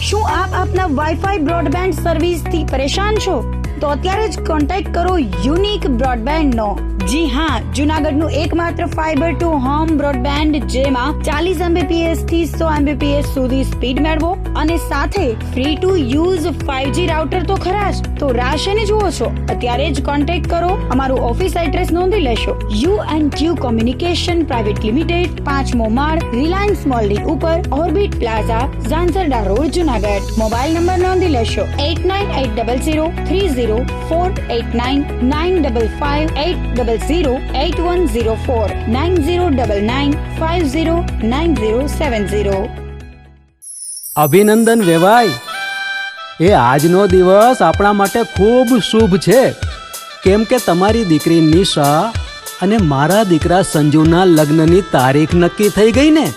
શું આપ આપના વાઈફાઈ બ્રોડબેન્ડ સર્વિસથી પરેશાન છો? તો અત્યારે જ કોન્ટેક્ટ કરો યુનિક બ્રોડબેન્ડ નો. જી હા, જુનાગઢનું એકમાત્ર ફાઈબર ટુ હોમ બ્રોડબેન્ડ જેમાં 40 Mbps થી 100 Mbps સુધી સ્પીડ મેળવો અને સાથે free to use 5G router તો ખરા જ. તો રાહ શેની જુઓ છો? અત્યારે જ કોન્ટેક્ટ કરો. અમારું ઓફિસ એડ્રેસ નોંધી લેશો. U&Q કોમ્યુનિકેશન પ્રાઇવેટ લિમિટેડ, 5મો માળ, રિલાયન્સ મોલની ઉપર, orbit plaza, Zanzarda road, Junagadh. Mobile number નોંધી લેશો 89800304899558008104 9099509070. અભિનંદન વેવાય. એ આજનો દિવસ આપણા માટે ખૂબ શુભ છે, કેમ કે તમારી દીકરી નિશા અને મારા દીકરા સંજુના લગ્નની તારીખ નક્કી થઈ ગઈ ને.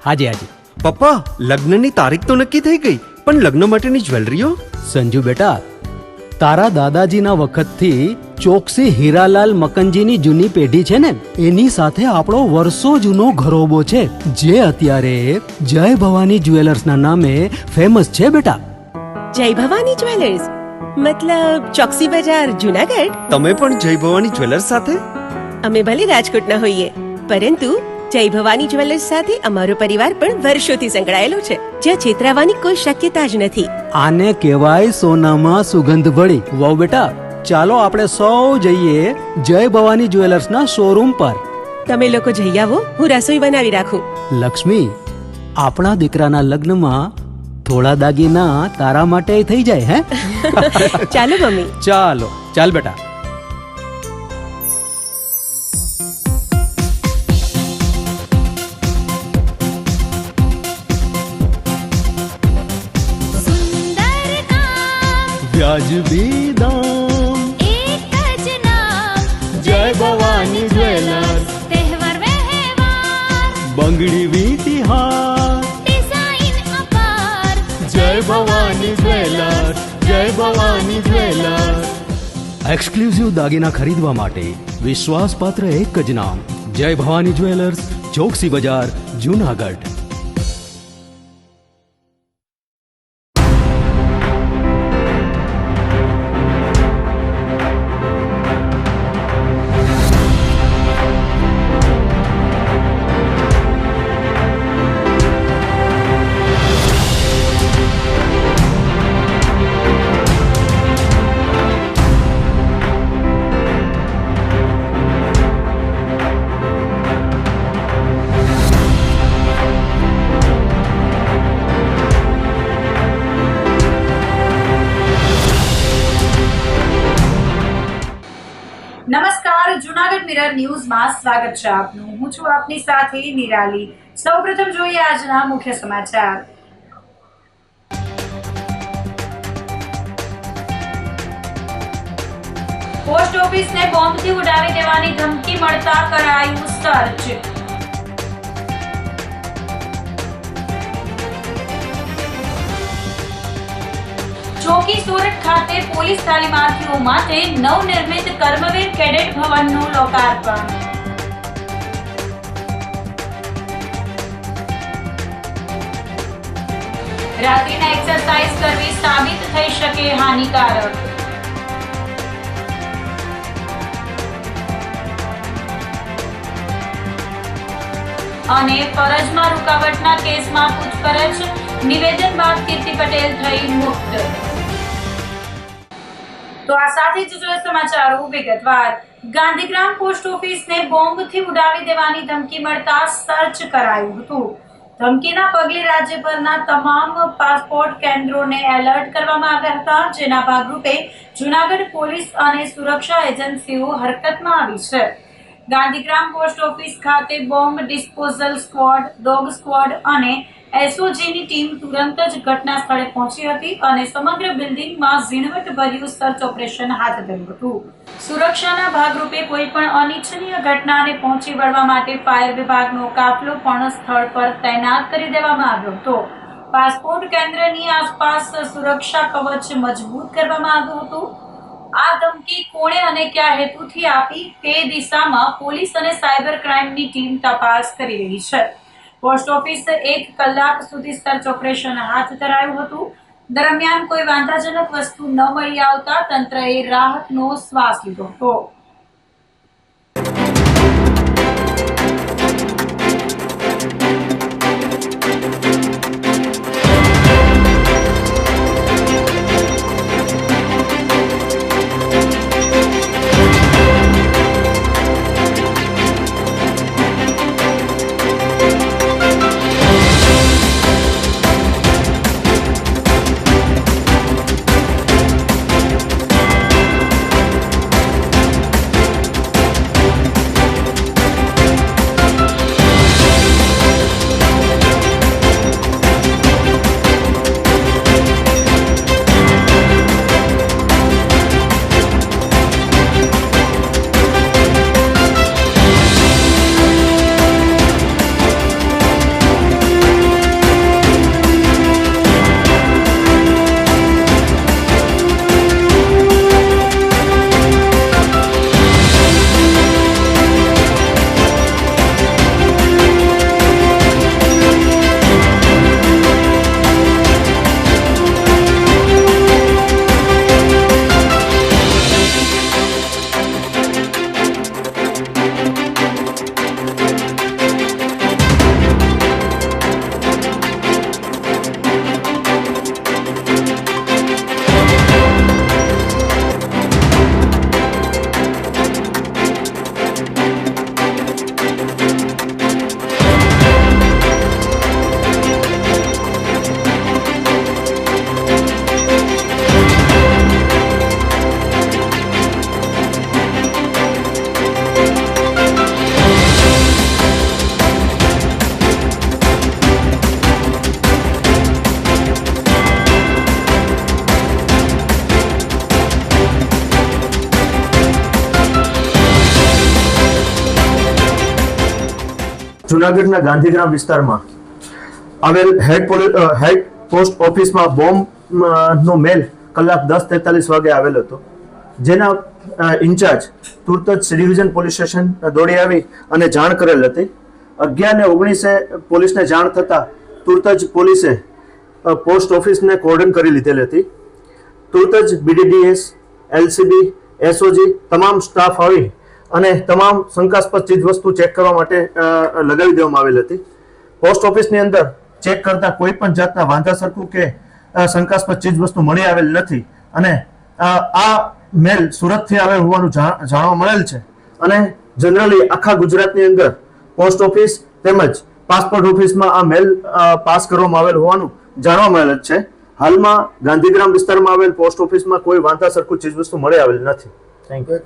હાજી હાજી પપ્પા, લગ્નની તારીખ તો નક્કી થઈ ગઈ, પણ લગ્ન માટેની જ્વેલરીઓ? સંજુ બેટા, તારા દાદાજીના વખતથી ચોકસી હીરાલાલ મકનજીની જૂની પેઢી છે ને, એની સાથે આપણો વર્ષો જૂનો ઘરોબો છે, જે અત્યારે જય ભવાની જ્વેલર્સના નામે ફેમસ છે બેટા. જય ભવાની જ્વેલર્સ મતલબ ચોકસી બજાર, જુનાગઢ? તમે પણ જય ભવાની જ્વેલર્સ સાથે? અમે ભલે રાજકોટના હોઈએ, પરંતુ જય ભવાની જ્વેલર્સ સાથે અમારો પરિવાર પણ વર્ષોથી સંકળાયેલો છે, જ્યાં છેતરાવાની કોઈ શક્યતા જ નથી. આને કહેવાય સોનામાં સુગંધ ભળી. વાવ બેટા, ચાલો આપણે સૌ જઈએ જય ભવાની જ્વેલર્સના શોરૂમ પર. તમે લોકો જઈ આવો, હું રસોઈ બનાવી રાખું. લક્ષ્મી, આપણા દીકરાના લગ્નમાં થોડા દાગીના તારા માટે થઈ જાય. હે ચાલો મમ્મી. ચાલો ચાલ બેટા. વ્યાજબી દામ, એક જ નામ, જય ભવાની જ્વેલર્સ. તહેવાર વ્યવહાર, બંગડી વીંટી હાર, ડિઝાઇન અપાર, જય ભવાની જ્વેલર્સ, જય ભવાની જ્વેલર્સ. એક્સક્લુઝિવ દાગીના ખરીદવા માટે વિશ્વાસપાત્ર એક જ નામ, જય ભવાની જ્વેલર્સ, ચોકસી બજાર, જુનાગઢ. નમસ્કાર, જુનાગઢ મિરર ન્યૂઝમાં સ્વાગત છે આપનું. હું છું આપની સાથે નિરાલી. સૌપ્રથમ જોઈએ આજના મુખ્ય સમાચાર. પોસ્ટ ઓફિસને બોમ્બથી ઉડાવી દેવાની ધમકી મળતા કરાયું સર્ચ. ચોકી સુરત ખાતે પોલીસ તાલીમાર્થીઓ માટે નવનિર્મિત કર્મવીર કેડેટ ભવનનું લોકાર્પણ. રાત્રિના એક્સરસાઇઝ કરવી સાબિત થઈ શકે હાનિકારક. અને ફરજમાં રૂકાવટના કેસમાં પૂછપરછ, નિવેદન બાદ કીર્તિ પટેલ થઈ મુક્ત. તો આ સાથે જ જોઈએ સમાચારો વિગતવાર. ગાંધીગ્રામ પોસ્ટ ઓફિસને બોમ્બથી ઉડાવી દેવાની ધમકી મળતા સર્ચ કરાયું હતું. ધમકીના પગલે રાજ્યભરના તમામ પાસપોર્ટ કેન્દ્રોને એલર્ટ કરવામાં આવ્યા હતા, જેના ભાગરૂપે જુનાગઢ પોલીસ અને સુરક્ષા એજન્સીઓ હરકતમાં આવી છે. ગાંધીગ્રામ પોસ્ટ ઓફિસ ખાતે bomb disposal squad, dog squad અને એસઓજીની ટીમ તુરંત જ ઘટના સ્થળે પહોંચી હતી અને સમગ્ર બિલ્ડિંગમાં ઝીણવટભર્યું સર્ચ ઓપરેશન હાથ ધર્યું હતું. સુરક્ષાના ભાગરૂપે કોઈ પણ અનિચ્છનીય ઘટનાને પહોંચી વળવા માટે ફાયર વિભાગનો કાફલો પણ સ્થળ પર તૈનાત કરી દેવામાં આવ્યો હતો. પાસપોર્ટ કેન્દ્રની આસપાસ સુરક્ષા કવચ મજબૂત કરવામાં આવ્યું હતું. આ ધમકી કોણે અને કયા હેતુથી આપી તે દિશામાં પોલીસ અને સાયબર ક્રાઇમની ટીમ તપાસ કરી રહી છે. પોસ્ટ ઓફિસ 1 કલાક સુધી સર્ચ ઓપરેશન હાથ ધરાયું હતું. દરમિયાન કોઈ વાંધાજનક વસ્તુ ન મળી આવતા તંત્રએ રાહતનો શ્વાસ લીધો હતો. જુનાગઢના ગાંધીગ્રામ વિસ્તારમાં આવેલ હેડ પોસ્ટ ઓફિસમાં બોમ્બનો મેલ કલાક 10:43 વાગે આવેલ હતો, જેના ઇન્ચાર્જ તુરત જ સી ડિવિઝન પોલીસ સ્ટેશન દોડી આવી અને જાણ કરેલ હતી. 11:19 પોલીસને જાણ થતાં તુરત જ પોલીસે પોસ્ટ ઓફિસને કોર્ડન કરી લીધેલ હતી. તુરત જ BDDS, LCB, SOG તમામ સ્ટાફ આવી અને તમામ શંકાસ્પદ ચીજવસ્તુ ચેક કરવા માટે લગાવી દેવામાં આવેલ હતી. પોસ્ટ ઓફિસની અંદર ચેક કરતા કોઈ પણ જાતના વાંધાસરખું કે શંકાસ્પદ ચીજવસ્તુ મળી આવેલ નથી અને આ મેલ સુરતથી આવેલ હોવાનું જાણવા મળેલ છે. અને જનરલી આખા ગુજરાતની અંદર પોસ્ટ ઓફિસ તેમજ પાસપોર્ટ ઓફિસમાં આ મેલ પાસ કરવામાં આવેલ હોવાનું જાણવા મળેલ છે. હાલમાં ગાંધીગ્રામ વિસ્તારમાં આવેલ પોસ્ટ ઓફિસમાં કોઈ વાંધાસરખું ચીજવસ્તુ મળી આવેલ નથી. Thank you.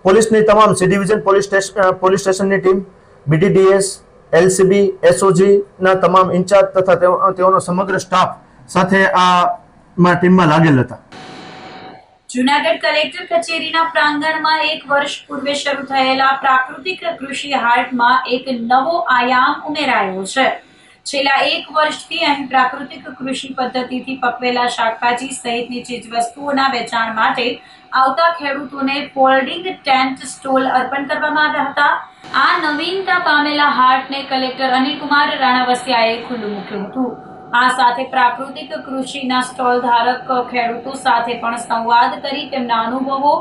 પોલીસની તમામ સી ડિવિઝન પોલીસ સ્ટેશનની ટીમ, BDDS, LCB, SOG ના તમામ ઇન્ચાર્જ તથા તેઓનો સમગ્ર સ્ટાફ સાથે આ ટીમમાં લાગેલ હતા. જૂનાગઢ કલેક્ટર કચેરીના પ્રાંગણમાં 1 વર્ષ પૂર્વે શરૂ થયેલા પ્રાકૃતિક કૃષિ હાટમાં એક નવો આયામ ઉમેરાયો છે. છેલ્લા 1 વર્ષથી અહીં પ્રાકૃતિક કૃષિ પદ્ધતિથી પકવેલા શાકભાજી સહિતની ચીજવસ્તુઓના વેચાણ માટે આવતા ખેડૂતોને ફોલ્ડિંગ ટેન્ટ સ્ટોલ અર્પણ કરવામાં આવ્યા હતા. આ નવીનતા પામેલા હાટને કલેક્ટર અનિલકુમાર રાણાવસિયાએ ખુલ્લું મૂક્યું હતું. આ સાથે પ્રાકૃતિક કૃષિના સ્ટોલ ધારક ખેડૂતો સાથે પણ સંવાદ કરી તેમના અનુભવો,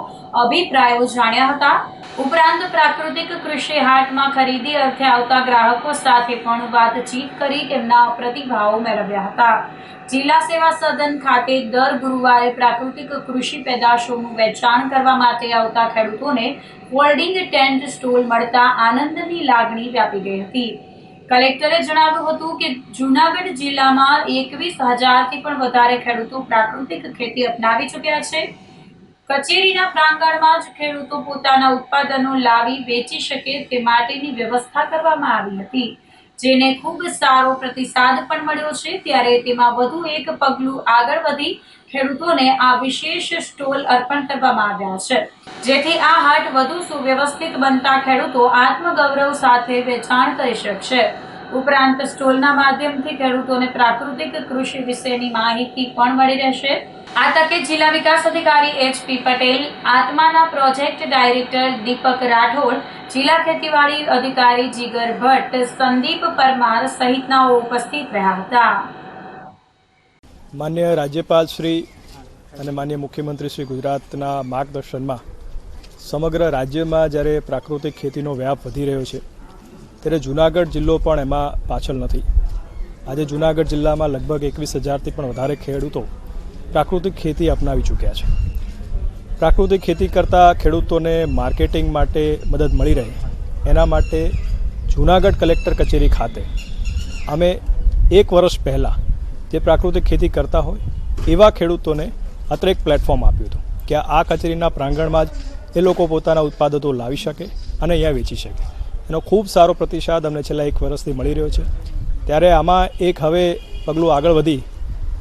અભિપ્રાયો જાણ્યા હતા. ઉપરાંત પ્રાકૃતિક કૃષિ હાટમાં ખરીદી અર્થે આવતા ગ્રાહકો સાથે પણ વાતચીત કરી તેમના પ્રતિભાવો મેળવ્યા હતા. જિલ્લા સેવા સદન ખાતે દર ગુરુવારે પ્રાકૃતિક કૃષિ પેદાશોનું વેચાણ કરવા માટે આવતા ખેડૂતોને ફોલ્ડિંગ ટેન્ટ સ્ટોલ મળતા આનંદની લાગણી વ્યાપી ગઈ હતી. કલેક્ટરે જણાવ્યું હતું કે જૂનાગઢ જિલ્લામાં 21,000થી પણ વધારે ખેડૂતો પ્રાકૃતિક ખેતી અપનાવી ચૂક્યા છે. કચેરીના પ્રાંગણમાં જ ખેડૂતો પોતાના ઉત્પાદનો લાવી વેચી શકે તે માટેની વ્યવસ્થા કરવામાં આવી હતી, જેને ખૂબ સારો પ્રતિસાદ પણ મળ્યો છે. ત્યારે તેમાં વધુ એક પગલું આગળ વધી ખેડૂતોને આ વિશેષ સ્ટોલ અર્પણ કરવામાં આવ્યા છે, જેથી આ હાટ વધુ સુવ્યવસ્થિત બનતા ખેડૂતો આત્મગૌરવ સાથે વેચાણ કરી શકશે. ઉપરાંત સ્ટોલના માધ્યમથી ખેડૂતોને પ્રાકૃતિક કૃષિ વિશેની માહિતી પણ મળી રહેશે. આ તકે જિલ્લા વિકાસ અધિકારી HP પટેલ, આત્માના પ્રોજેક્ટ ડાયરેક્ટર દીપક રાઠોડ, જિલ્લા ખેતીવાડી અધિકારી જીગર ભટ્ટ, સંદીપ પરમાર સહિતનાઓ ઉપસ્થિત રહ્યા હતા. માન્ય રાજ્યપાલ શ્રી અને માન્ય મુખ્યમંત્રી શ્રી ગુજરાતના માર્ગદર્શનમાં સમગ્ર રાજ્યમાં જ્યારે પ્રાકૃતિક ખેતીનો વ્યાપ વધી રહ્યો છે ત્યારે જૂનાગઢ જિલ્લો પણ એમાં પાછળ નથી. આજે જૂનાગઢ જિલ્લામાં લગભગ 21,000થી પણ વધારે ખેડૂતો પ્રાકૃતિક ખેતી અપનાવી ચૂક્યા છે. પ્રાકૃતિક ખેતી કરતા ખેડૂતોને માર્કેટિંગ માટે મદદ મળી રહે એના માટે જૂનાગઢ કલેક્ટર કચેરી ખાતે અમે 1 વર્ષ પહેલાં જે પ્રાકૃતિક ખેતી કરતા હોય એવા ખેડૂતોને અત્રે એક પ્લેટફોર્મ આપ્યું હતું કે આ કચેરીના પ્રાંગણમાં જ એ લોકો પોતાના ઉત્પાદનો લાવી શકે અને અહીંયા વેચી શકે. એનો ખૂબ સારો પ્રતિસાદ અમને છેલ્લા 1 વર્ષથી મળી રહ્યો છે. ત્યારે આમાં એક હવે પગલું આગળ વધી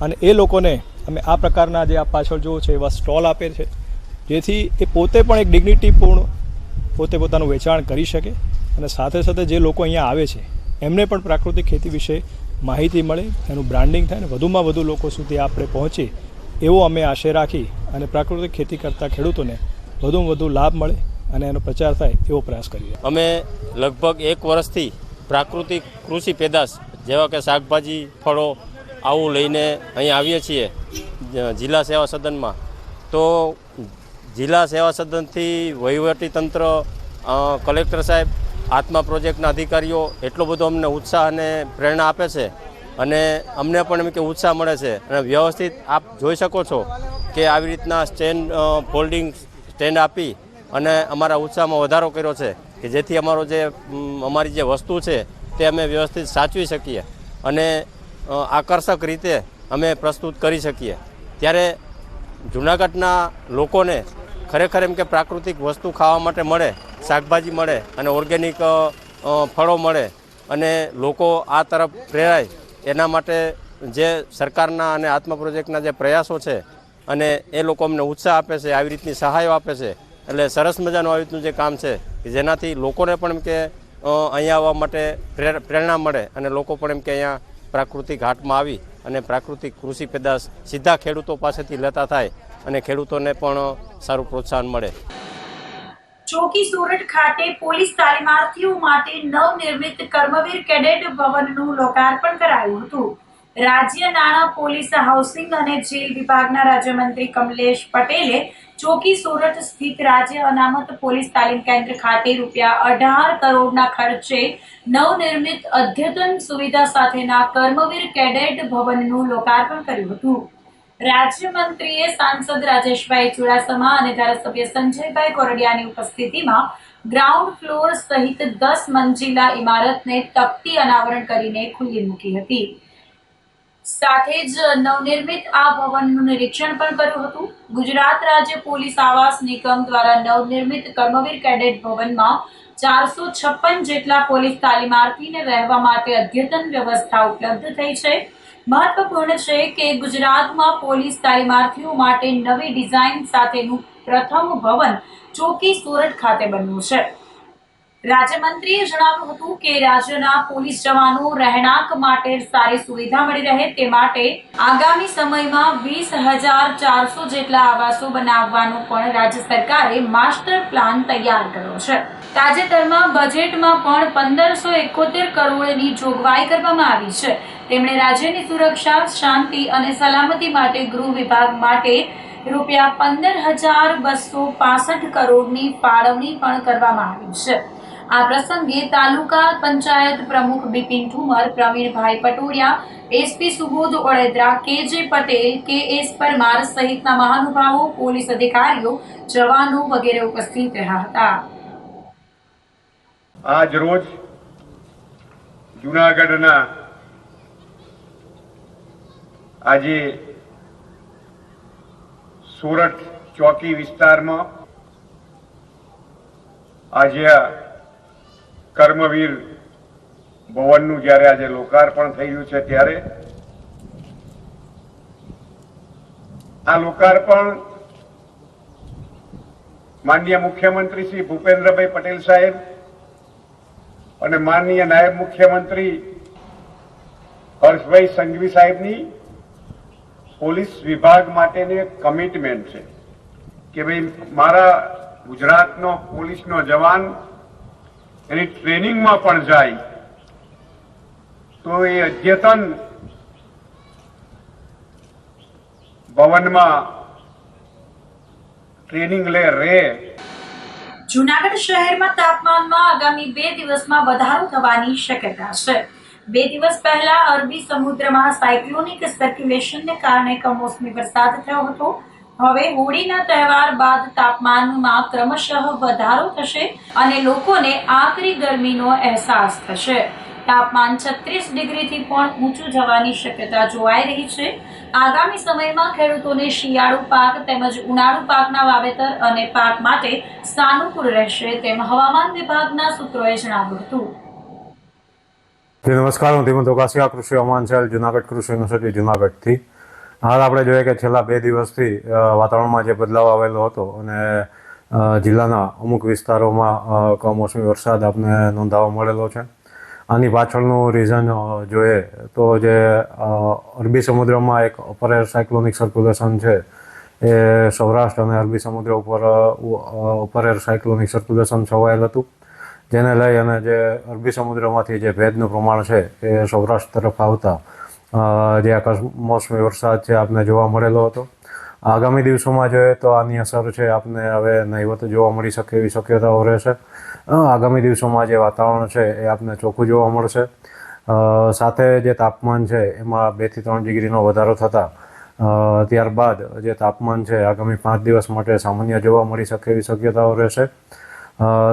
અને એ લોકોને અમે આ પ્રકારના જે આ પાછળ જુઓ છે એવા સ્ટોલ આપે છે જેથી એ પોતે પણ એક ડિગ્નિટીપૂર્ણ પોતે પોતાનું વેચાણ કરી શકે અને સાથે સાથે જે લોકો અહીંયા આવે છે એમને પણ પ્રાકૃતિક ખેતી વિશે માહિતી મળે, એનું બ્રાન્ડિંગ થાય અને વધુમાં વધુ લોકો સુધી આપણે પહોંચીએ એવો અમે આશય રાખી અને પ્રાકૃતિક ખેતી કરતા ખેડૂતોને વધુમાં વધુ લાભ મળે અને એનો પ્રચાર થાય એવો પ્રયાસ કરીએ. અમે લગભગ 1 વર્ષથી પ્રાકૃતિક કૃષિ પેદાશ જેવા કે શાકભાજી, ફળો આવું લઈને અહીં આવીએ છીએ જિલ્લા સેવા સદનમાં. તો જિલ્લા સેવા સદનથી વહીવટીતંત્ર, કલેક્ટર સાહેબ, આત્મા પ્રોજેક્ટના અધિકારીઓ એટલો બધો અમને ઉત્સાહ અને પ્રેરણા આપે છે અને અમને પણ એમ કે ઉત્સાહ મળે છે. અને વ્યવસ્થિત આપ જોઈ શકો છો કે આવી રીતના સ્ટેન્ડ, ફોલ્ડિંગ સ્ટેન્ડ આપી અને અમારા ઉત્સાહમાં વધારો કર્યો છે કે જેથી અમારી જે વસ્તુ છે તે અમે વ્યવસ્થિત સાચવી શકીએ અને આકર્ષક રીતે અમે પ્રસ્તુત કરી શકીએ. ત્યારે જૂનાગઢના લોકોને ખરેખર એમ કે પ્રાકૃતિક વસ્તુ ખાવા માટે મળે, શાકભાજી મળે અને ઓર્ગેનિક ફળો મળે અને લોકો આ તરફ પ્રેરાય એના માટે જે સરકારના અને આત્મા પ્રોજેક્ટના જે પ્રયાસો છે અને એ લોકો અમને ઉત્સાહ આપે છે, આવી રીતની સહાયો આપે છે. એટલે સરસ મજાનું આવી રીતનું જે કામ છે કે જેનાથી લોકોને પણ એમ કે અહીંયા આવવા માટે પ્રેરણા મળે અને લોકો પણ એમ કે અહીંયા પ્રાકૃતિક હાટમાં આવી અને પ્રાકૃતિક કૃષિ પેદાશ સીધા ખેડૂતો પાસેથી લેતા થાય અને ખેડૂતોને પણ સારું પ્રોત્સાહન મળે. ચોકી સુરત ખાતે પોલીસ તાલીમાર્થીઓ માટે નવનિર્મિત કર્મવીર કેડેટ ભવનનું લોકાર્પણ કરાયું હતું. રાજ્ય નાણાં, પોલીસ, હાઉસિંગ અને જેલ વિભાગના રાજ્યમંત્રી કમલેશ પટેલે ચોકી સુરત સ્થિત રાજ્ય અનામત પોલીસ તાલીમ કેન્દ્ર ખાતે ₹18 કરોડના ખર્ચે નવનિર્મિત અદ્યતન સુવિધા સાથેના કર્મવીર કેડેટ ભવનનું લોકાર્પણ કર્યું હતું. રાજ્યમંત્રીએ સાંસદ રાજેશભાઈ ચુડાસમા અને ધારાસભ્ય સંજયભાઈ કોરડિયાની ઉપસ્થિતિમાં ગ્રાઉન્ડ ફ્લોર સહિત 10 મંજિલા ઇમારતને તકતી અનાવરણ કરીને ખુલ્લી મૂકી હતી. સાથે જ નવનિર્મિત આ ભવનનું નિરીક્ષણ પણ કર્યું હતું. ગુજરાત રાજ્ય પોલીસ આવાસ નિગમ દ્વારા નવનિર્મિત કર્મવીર કેડેટ ભવનમાં 456 જેટલા પોલીસ તાલીમાર્થીને રહેવા માટે અદ્યતન વ્યવસ્થા ઉપલબ્ધ થઈ છે. મહત્વપૂર્ણ છે કે ગુજરાતમાં પોલીસ તાલીમાર્થીઓ માટે નવી ડિઝાઇન સાથેનું પ્રથમ ભવન ચોકી સુરત ખાતે બન્યું છે. રાજ્યમંત્રીએ જણાવ્યું હતું કે રાજ્યના પોલીસ જવાનો રહેણાંક માટે સારી સુવિધા મળી રહે તે માટે આગામી સમયમાં 20,400 જેટલા આવાસો બનાવવાનો પણ રાજ્ય સરકારે માસ્ટર પ્લાન તૈયાર કર્યો છે. તાજેતરમાં બજેટમાં પણ 1571 કરોડની જોગવાઈ કરવામાં આવી છે. તેમણે રાજ્યની સુરક્ષા, શાંતિ અને સલામતી માટે ગૃહ વિભાગ માટે ₹15,265 કરોડની ફાળવણી પણ કરવામાં આવી છે. આ પ્રસંગે તાલુકા પંચાયત પ્રમુખ Bipin Thummar, Pravinbhai Patodia, SP Subodh ઓળેદરા, KJ Patel, KS Parmar સહિતના મહાનુભાવો, પોલીસ અધિકારીઓ, જવાનો વગેરે ઉપસ્થિત રહ્યા હતા. આજ રોજ જૂનાગઢના આજે સુરત ચોકી વિસ્તારમાં આજે કર્મવીર ભવનનું જ્યારે આજે લોકાર્પણ થઈ રહ્યું છે ત્યારે આ લોકાર્પણ માનનીય મુખ્યમંત્રી શ્રી ભૂપેન્દ્રભાઈ પટેલ સાહેબ અને માનનીય નાયબ મુખ્યમંત્રી હર્ષભાઈ સંઘવી સાહેબની પોલીસ વિભાગ માટેની એક કમિટમેન્ટ છે કે ભાઈ મારા ગુજરાતનો પોલીસનો જવાન એની ટ્રેનિંગમાં પણ જાય તો એ અદ્યતન ભવનમાં ટ્રેનિંગ રહે. જૂનાગઢ શહેરમાં તાપમાનમાં આગામી 2 દિવસમાં વધારો થવાની શક્યતા છે. 2 દિવસ પહેલા અરબી સમુદ્રમાં સાયક્લોનિક સર્ક્યુલેશનને કારણે કમોસમી વરસાદ થયો હતો. હવે હોળીના તહેવાર બાદ તાપમાનમાં ક્રમશઃ વધારો થશે અને લોકોને આકરી ગરમીનો અહેસાસ થશે. તાપમાન 36 ડિગ્રીથી પણ ઊંચું જવાની શક્યતા જોવાઈ રહી છે. આગામી સમયમાં ખેડૂતોને શિયાળુ પાક તેમજ ઉનાળુ પાકના વાવેતર અને પાક માટે સાનુકૂળ રહેશે તેમ હવામાન વિભાગના સૂત્રોએ જણાવ્યું હતું. નમસ્કાર, હું ધીમંત ઓકાસિયા, કૃષિ હવામાન સેલ, જુનાગઢ કૃષિ યુનિવર્સિટી જુનાગઢથી. હાલ આપણે જોઈએ કે છેલ્લા 2 દિવસથી વાતાવરણમાં જે બદલાવ આવેલો હતો અને જિલ્લાના અમુક વિસ્તારોમાં કમોસમી વરસાદ આપને નોંધાવા મળેલો છે. આની પાછળનું રીઝન જોઈએ તો જે અરબી સમુદ્રમાં એક અપર એર સાયક્લોનિક સર્ક્યુલેશન છે એ સૌરાષ્ટ્ર અને અરબી સમુદ્ર ઉપર અપર એર સાયક્લોનિક સર્ક્યુલેશન છવાયેલ હતું, જેને લઈ અને જે અરબી સમુદ્રમાંથી જે ભેજનું પ્રમાણ છે એ સૌરાષ્ટ્ર તરફ આવતા જે કમોસમી વરસાદ છે આપને જોવા મળેલો હતો. આગામી દિવસોમાં જોઈએ તો આની અસર છે આપને હવે નહીવત જોવા મળી શકે એવી શક્યતાઓ રહેશે. આગામી દિવસોમાં જે વાતાવરણ છે એ આપને ચોખ્ખું જોવા મળશે. સાથે જે તાપમાન છે એમાં 2 થી 3 ડિગ્રીનો વધારો થતાં ત્યારબાદ જે તાપમાન છે આગામી 5 દિવસ માટે સામાન્ય જોવા મળી શકે એવી શક્યતાઓ રહેશે.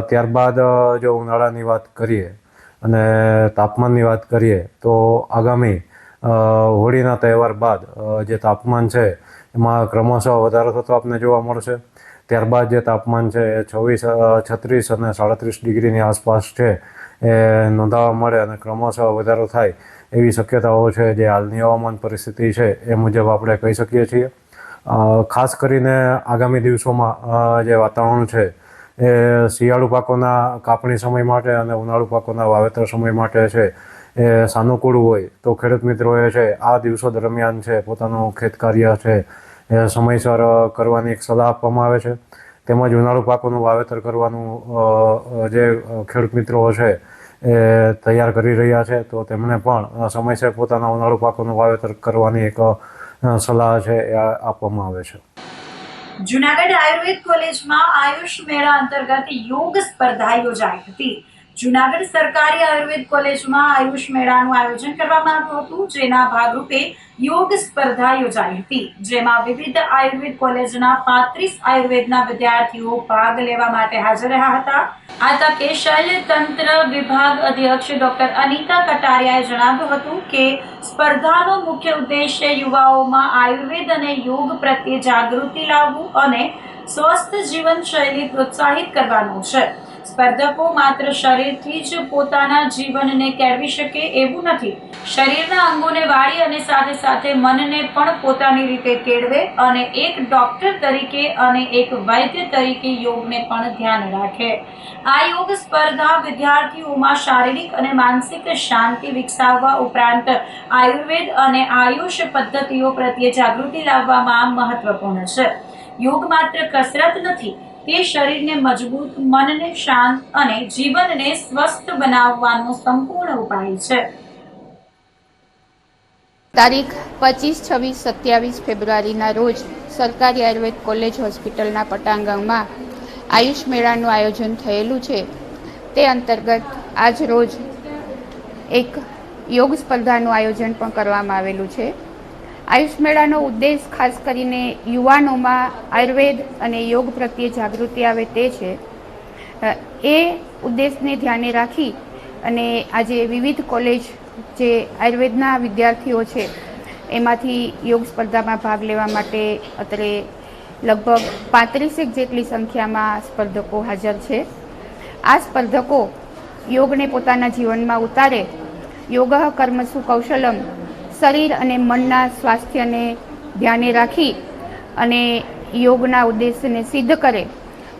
ત્યારબાદ જો ઉનાળાની વાત કરીએ અને તાપમાનની વાત કરીએ તો આગામી હોળીના તહેવાર બાદ જે તાપમાન છે એમાં ક્રમશઃ વધારો થતો આપને જોવા મળશે. ત્યારબાદ જે તાપમાન છે એ 36 અને 37 ડિગ્રીની આસપાસ છે એ નોંધાવા મળે અને ક્રમશઃ વધારો થાય એવી શક્યતાઓ છે જે હાલની હવામાન પરિસ્થિતિ છે એ મુજબ આપણે કહી શકીએ છીએ. ખાસ કરીને આગામી દિવસોમાં જે વાતાવરણ છે એ શિયાળુ પાકોના કાપણી સમય માટે અને ઉનાળુ પાકોના વાવેતર સમય માટે છે એ સાનુકૂળ હોય તો ખેડૂત મિત્રોએ છે આ દિવસો દરમિયાન છે પોતાનું ખેત કાર્ય છે એ સમયસર કરવાની એક સલાહ આપવામાં આવે છે. તેમજ ઉનાળુ પાકોનું વાવેતર કરવાનું જે ખેડૂત મિત્રો છે એ તૈયાર કરી રહ્યા છે તો તેમણે પણ સમયસર પોતાના ઉનાળુ પાકોનું વાવેતર કરવાની એક સલાહ છે એ આપવામાં આવે છે. જૂનાગઢ આયુર્વેદ કોલેજમાં આયુષ મેળા અંતર્ગત યોગ સ્પર્ધા યોજાઈ હતી. જૂનાગઢ સરકારી આયુર્વેદ કોલેજમાં આયુષ મેળાનું આયોજન કરવામાં આવ્યું હતું, જેના ભાગરૂપે યોગ સ્પર્ધા યોજાઈ હતી, જેમાં વિવિધ આયુર્વેદ કોલેજના 35 આયુર્વેદના વિદ્યાર્થીઓ ભાગ લેવા માટે હાજર રહ્યા હતા. આ તકે શલ્યતંત્ર વિભાગ અધ્યક્ષ ડોક્ટર અનિતા કટારિયાએ જણાવ્યું હતું કે સ્પર્ધાનો મુખ્ય ઉદ્દેશ્ય યુવાઓમાં આયુર્વેદ અને યોગ પ્રત્યે જાગૃતિ લાવવું અને સ્વસ્થ જીવનશૈલી પ્રોત્સાહિત કરવાનો છે. સ્પર્ધકો માત્ર શરીરથી જ પોતાના જીવનને કેળવી શકે એવું નથી, શરીરના અંગોને વાળી અને સાથે સાથે મનને પણ પોતાની રીતે કેળવે અને એક ડોક્ટર તરીકે અને એક વૈદ્ય તરીકે યોગને પણ ધ્યાન રાખે. આ યોગ સ્પર્ધા વિદ્યાર્થીઓમાં શારીરિક અને માનસિક શાંતિ વિકસાવવા ઉપરાંત આયુર્વેદ અને આયુષ પદ્ધતિઓ પ્રત્યે જાગૃતિ લાવવામાં મહત્વપૂર્ણ છે. યોગ માત્ર કસરત નથી, તે શરીરને મજબૂત, મનને શાંત અને જીવનને સ્વસ્થ બનાવવાનો સંપૂર્ણ ઉપાય છે. તારીખ 25, 26, 27 ફેબ્રુઆરીના રોજ સરકારી આયુર્વેદ કોલેજ હોસ્પિટલના પટાંગણમાં આયુષ મેળાનું આયોજન થયેલું છે. તે અંતર્ગત આજ રોજ એક યોગ સ્પર્ધાનું આયોજન પણ કરવામાં આવેલું છે. આયુષ મેળાનો ઉદ્દેશ ખાસ કરીને યુવાનોમાં આયુર્વેદ અને યોગ પ્રત્યે જાગૃતિ આવે તે છે. એ ઉદ્દેશને ધ્યાને રાખી અને આજે વિવિધ કોલેજ જે આયુર્વેદના વિદ્યાર્થીઓ છે એમાંથી યોગ સ્પર્ધામાં ભાગ લેવા માટે અત્રે લગભગ 35 જેટલી સંખ્યામાં સ્પર્ધકો હાજર છે. આ સ્પર્ધકો યોગને પોતાના જીવનમાં ઉતારે, યોગ કર્મસુ કૌશલમ, શરીર અને મનના સ્વાસ્થ્યને ધ્યાને રાખી અને યોગના ઉદ્દેશને સિદ્ધ કરે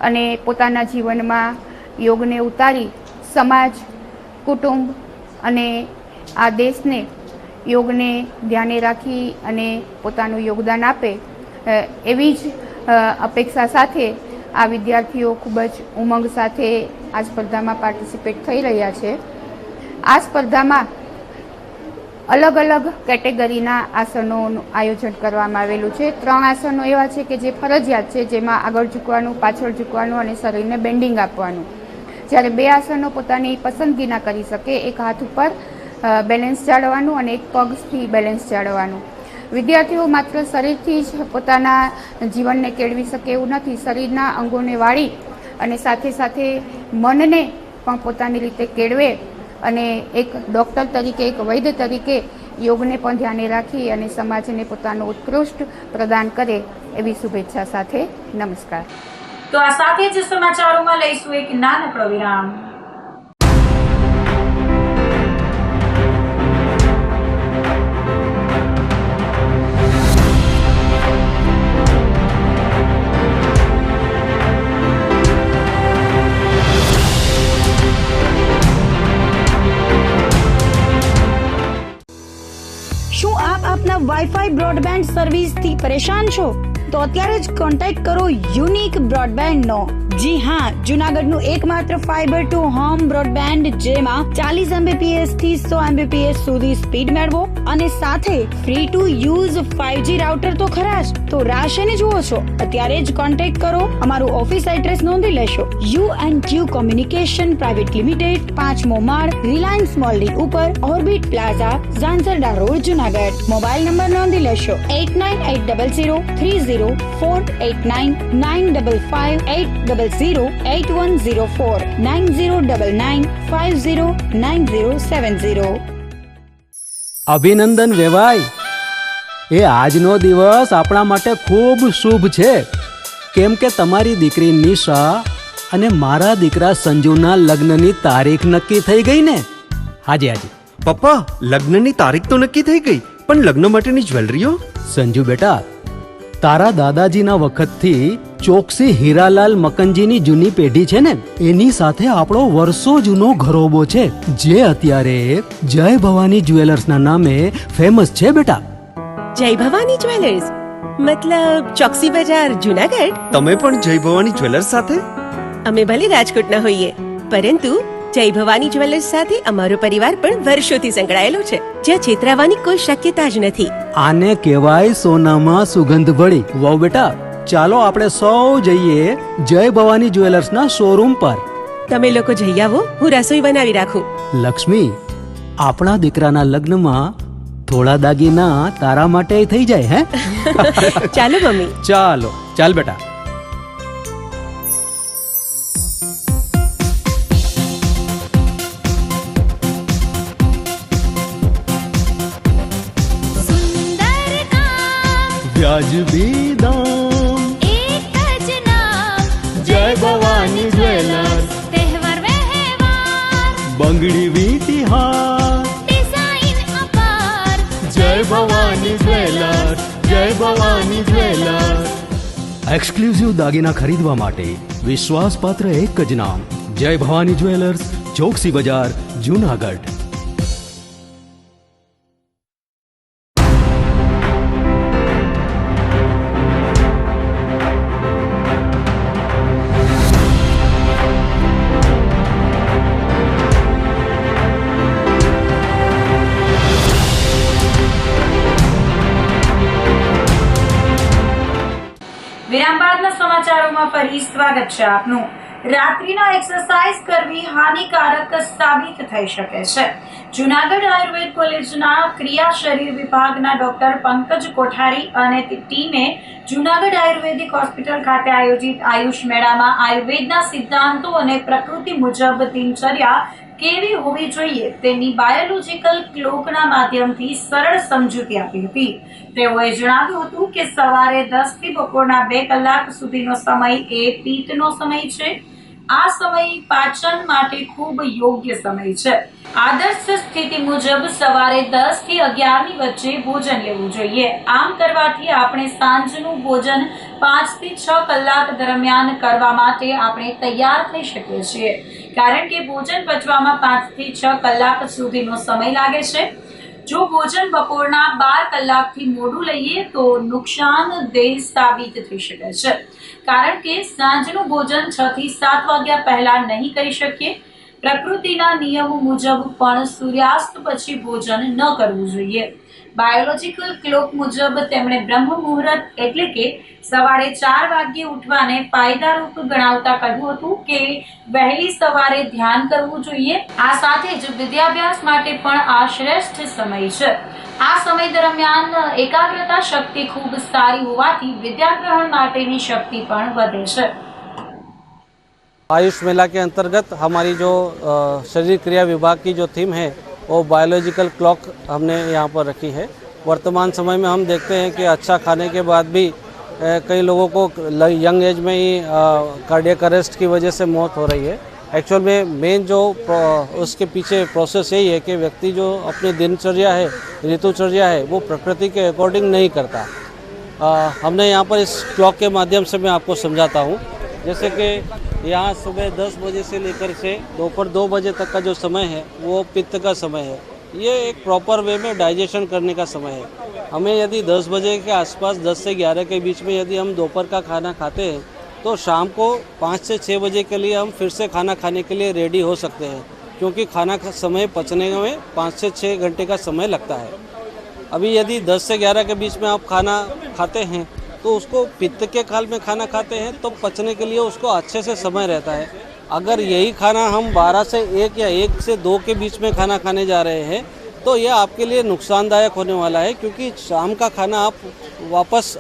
અને પોતાના જીવનમાં યોગને ઉતારી સમાજ, કુટુંબ અને આ દેશને યોગને ધ્યાને રાખી અને પોતાનું યોગદાન આપે એવી જ અપેક્ષા સાથે આ વિદ્યાર્થીઓ ખૂબ જ ઉમંગ સાથે આ સ્પર્ધામાં પાર્ટિસિપેટ થઈ રહ્યા છે. આ સ્પર્ધામાં અલગ અલગ કેટેગરીના આસનોનું આયોજન કરવામાં આવેલું છે. 3 આસનો એવા છે કે જે ફરજિયાત છે, જેમાં આગળ ઝૂકવાનું, પાછળ ઝૂકવાનું અને શરીરને બેન્ડિંગ આપવાનું. જ્યારે 2 આસનો પોતાની પસંદગીના કરી શકે, એક હાથ ઉપર બેલેન્સ જાળવવાનું અને એક પગથી બેલેન્સ જાળવવાનું. વિદ્યાર્થીઓ માત્ર શરીરથી જ પોતાના જીવનને કેળવી શકે એવું નથી. શરીરના અંગોને વાળી અને સાથે સાથે મનને પણ પોતાની રીતે કેળવે અને એક ડૉક્ટર તરીકે, એક વૈદ્ય તરીકે યોગને પણ ધ્યાને રાખી અને સમાજને પોતાનું ઉત્કૃષ્ટ પ્રદાન કરે એવી શુભેચ્છા સાથે નમસ્કાર. તો આ સાથે જ સમાચારોમાં લઈશું એક નાનકડો વિરામ. શું આપ આપના વાઈફાઈ બ્રોડબેન્ડ સર્વિસથી પરેશાન છો? તો અત્યારે જ કોન્ટેક્ટ કરો યુનિક બ્રોડબેન્ડનો. જી હા, જુનાગઢનું એકમાત્ર ફાઈબર ટુ હોમ બ્રોડબેન્ડ, જેમાં 40 Mbps થી 100 Mbps સુધી સ્પીડ મેળવો અને સાથે free to use 5G router તો ખરા જ. તો રાહ શેની જુઓ છો? અત્યારે જ કોન્ટેક્ટ કરો. અમારું ઓફિસ એડ્રેસ નોંધી લેશો. U&Q કોમ્યુનિકેશન પ્રાઇવેટ લિમિટેડ, 5મો માળ, રિલાયન્સ મોલની ઉપર, orbit plaza, Zanzarda road, Junagadh. Mobile number નોંધી લેશો 8980030489 95585008104 9099509070. અભિનંદન વેવાય. એ આજનો દિવસ આપણા માટે ખૂબ શુભ છે, કેમ કે તમારી દીકરી નિશા અને મારા દીકરા સંજુના લગ્નની તારીખ નક્કી થઈ ગઈ ને. હાજી. પપ્પા, લગ્નની તારીખ તો નક્કી થઈ ગઈ, પણ લગ્ન માટેની જ્વેલરીઓ? સંજુ બેટા, તારા દાદાજીના વખતથી ચોકસી હીરાલાલ મકનજીની જૂની પેઢી છે ને, એની સાથે આપણો વર્ષો જૂનો ઘરોબો છે, જે અત્યારે જય ભવાની જ્વેલર્સના નામે ફેમસ છે બેટા. જય ભવાની જ્વેલર્સ મતલબ ચોકસી બજાર, જુનાગઢ? તમે પણ જય ભવાની જ્વેલર્સ સાથે? અમે ભલે રાજકોટના હોઈએ, પરંતુ જય ભવાની જ્વેલર્સ સાથે અમારો પરિવાર પણ વર્ષોથી સંકળાયેલો છે, જ્યાં છેતરાવાની કોઈ શક્યતા જ નથી. આને કહેવાય સોનામાં સુગંધ ભળી. વાવ બેટા, ચાલો આપણે સૌ જઈએ જય ભવાની જ્વેલર્સના શોરૂમ પર. તમે લોકો જઈ આવો, હું રસોઈ બનાવી રાખું. લક્ષ્મી, આપણા દીકરાના લગ્નમાં થોડા દાગીના તારા માટે થઈ જાય હે? ચાલો મમ્મી. ચાલ બેટા. વ્યાજબી દામ, એક જ નામ, જય ભવાની જ્વેલર્સ. તહેવાર વ્યવહાર, બંગડી વીટી હાર, ડિઝાઇન અપાર, જય ભવાની જ્વેલર્સ, જય ભવાની જ્વેલર્સ. એક્સક્લુઝિવ દાગીના ખરીદવા માટે વિશ્વાસપાત્ર એક જ નામ, જય ભવાની જ્વેલર્સ, ચોકસી બજાર, જુનાગઢ. વિરામ બાદના સમાચારોમાં ફરી સ્વાગત છે આપનું. રાત્રિના એક્સરસાઇઝ કરવી હાનિકારક સાબિત થઈ શકે છે. જુનાગઢ આયુર્વેદ કોલેજના ક્રિયા શરીર વિભાગના ડોક્ટર પંકજ કોઠારી અને ટીમે જુનાગઢ આયુર્વેદિક હોસ્પિટલ ખાતે આયોજિત આયુષ મેળામાં આયુર્વેદના સિદ્ધાંતો અને પ્રકૃતિ મુજબ દિનચર્યા કેવી હોવી જોઈએ તેની બાયોલોજીકલ ક્લોકના માધ્યમથી સરળ સમજૂતી આપી હતી. તેઓએ જણાવ્યું હતું કે સવારે 10 થી બપોરના 2 કલાક સુધીનો સમય એ પિત્તનો સમય છે. આ સમય પાચન માટે ખૂબ યોગ્ય સમય છે. આદર્શ સ્થિતિ મુજબ સવારે 10 થી 11 ની વચ્ચે ભોજન લેવું જોઈએ. આમ કરવાથી આપણે સાંજનું ભોજન 5 થી 6 કલાક દરમિયાન કરવા માટે આપણે તૈયાર થઈ શકીએ છીએ, કારણ કે ભોજન પચવામાં 5 થી 6 કલાક સુધીનો સમય લાગે છે. જો ભોજન બપોરના 12 કલાકથી મોડું લઈએ તો નુકસાનદેહ સાબિત થઈ શકે છે, કારણ કે સાંજનું ભોજન 6 થી 7 વાગ્યા પહેલા નહીં કરી શકીએ. પ્રકૃતિના નિયમો મુજબ પણ સૂર્યાસ્ત પછી ભોજન ન કરવું જોઈએ. બાયોલોજીકલ ક્લોક મુજબ તેમણે બ્રહ્મ મુહૂર્ત એટલે કે સવારે 4 વાગ્યે ઉઠવાને ફાયદારૂપ ગણાવતા કહ્યું હતું કે વહેલી સવારે ધ્યાન કરવું જોઈએ. આ સાથે જ વિદ્યાભ્યાસ માટે પણ આ શ્રેષ્ઠ સમય છે. આ સમય દરમિયાન એકાગ્રતા શક્તિ ખૂબ સારી હોવાથી વિદ્યાગ્રહણ માટેની શક્તિ પણ વધે છે. आयुष मेला के अंतर्गत हमारी जो शरीर क्रिया विभाग की जो थीम है वो बायोलॉजिकल क्लॉक हमने यहाँ पर रखी है. वर्तमान समय में हम देखते हैं कि अच्छा खाने के बाद भी कई लोगों को यंग एज में ही कार्डियक अरेस्ट की वजह से मौत हो रही है. एक्चुअल में मेन जो उसके पीछे प्रोसेस यही है कि व्यक्ति जो अपनी दिनचर्या है, ऋतुचर्या है, वो प्रकृति के अकॉर्डिंग नहीं करता. हमने यहाँ पर इस क्लॉक के माध्यम से मैं आपको समझाता हूँ. जैसे कि यहाँ सुबह 10 बजे से लेकर से दोपहर 2 बजे तक का जो समय है वो पित्त का समय है. ये एक प्रॉपर वे में डाइजेशन करने का समय है. हमें यदि 10 बजे के आसपास 10 से 11 के बीच में यदि हम दोपहर का खाना खाते हैं तो शाम को 5 से 6 बजे के लिए हम फिर से खाना खाने के लिए रेडी हो सकते हैं, क्योंकि खाना का समय पचने में 5 से 6 घंटे का समय लगता है. अभी यदि 10 से 11 के बीच में आप खाना खाते हैं तो उसको पित्त के काल में खाना खाते हैं तो पचने के लिए उसको अच्छे से समय रहता है. अगर यही खाना हम 12 से 1 या 1 से 2 के बीच में खाना खाने जा रहे हैं तो यह आपके लिए नुकसानदायक होने वाला है, क्योंकि शाम का खाना आप वापस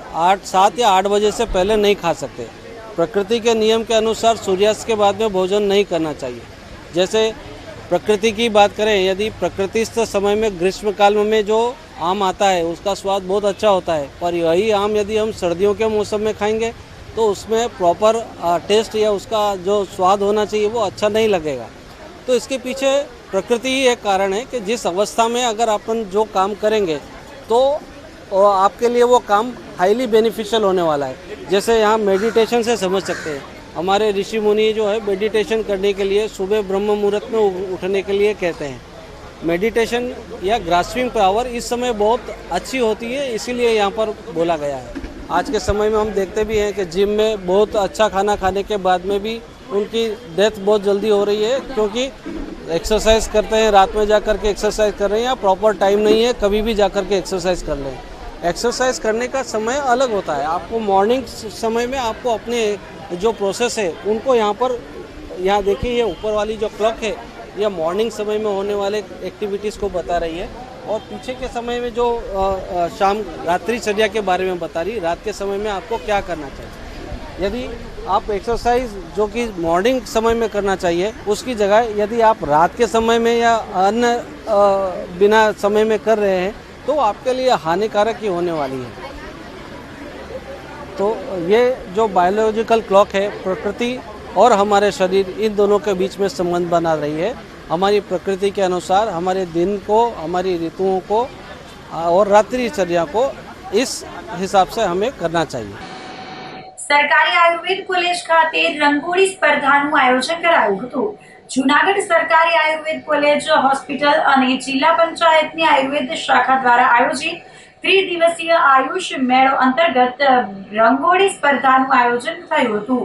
7 या 8 बजे से पहले नहीं खा सकते. प्रकृति के नियम के अनुसार सूर्यास्त के बाद में भोजन नहीं करना चाहिए. जैसे प्रकृति की बात करें, यदि प्रकृतिस्थ समय में ग्रीष्म काल में जो आम आता है उसका स्वाद बहुत अच्छा होता है, पर यही आम यदि हम सर्दियों के मौसम में खाएंगे तो उसमें प्रॉपर टेस्ट या उसका जो स्वाद होना चाहिए वो अच्छा नहीं लगेगा. तो इसके पीछे प्रकृति ही एक कारण है कि जिस अवस्था में अगर अपन जो काम करेंगे तो आपके लिए वो काम हाईली बेनिफिशियल होने वाला है. जैसे यहाँ मेडिटेशन से समझ सकते हैं, हमारे ऋषि मुनि जो है मेडिटेशन करने के लिए सुबह ब्रह्म मुहूर्त में उठने के लिए कहते हैं. मेडिटेशन या ग्रास्पिंग पावर इस समय बहुत अच्छी होती है, इसीलिए यहाँ पर बोला गया है. आज के समय में हम देखते भी हैं कि जिम में बहुत अच्छा खाना खाने के बाद में भी उनकी डेथ बहुत जल्दी हो रही है, क्योंकि एक्सरसाइज करते हैं, रात में जा कर के एक्सरसाइज कर रहे हैं या प्रॉपर टाइम नहीं है, कभी भी जा कर के एक्सरसाइज कर लें. एक्सरसाइज करने का समय अलग होता है. आपको मॉर्निंग समय में आपको अपने जो प्रोसेस है उनको यहाँ देखिए, ये ऊपर वाली जो क्लॉक है यह मॉर्निंग समय में होने वाले एक्टिविटीज़ को बता रही है, और पीछे के समय में जो शाम रात्रिचर्या के बारे में बता रही है, रात के समय में आपको क्या करना चाहिए. यदि आप एक्सरसाइज जो कि मॉर्निंग समय में करना चाहिए उसकी जगह यदि आप रात के समय में या अन्य बिना समय में कर रहे हैं तो आपके लिए हानिकारक ही होने वाली है. तो ये जो बायोलॉजिकल क्लॉक है, प्रकृति और हमारे शरीर इन दोनों के बीच में संबंध बना रही है. हमारी प्रकृति के अनुसार हमारे दिन को, हमारी ऋतुओं को और रात्रिचर्या को इस हिसाब से हमें करना चाहिए. સરકારી આયુર્વેદ કોલેજ ખાતે રંગોળી સ્પર્ધાનું આયોજન કરાયું હતું. જૂનાગઢ સરકારી આયુર્વેદ કોલેજ હોસ્પિટલ અને જિલ્લા પંચાયતની આયુર્વેદ શાખા દ્વારા આયોજિત ત્રિદિવસીય આયુષ મેળો અંતર્ગત રંગોળી સ્પર્ધાનું આયોજન થયું હતું,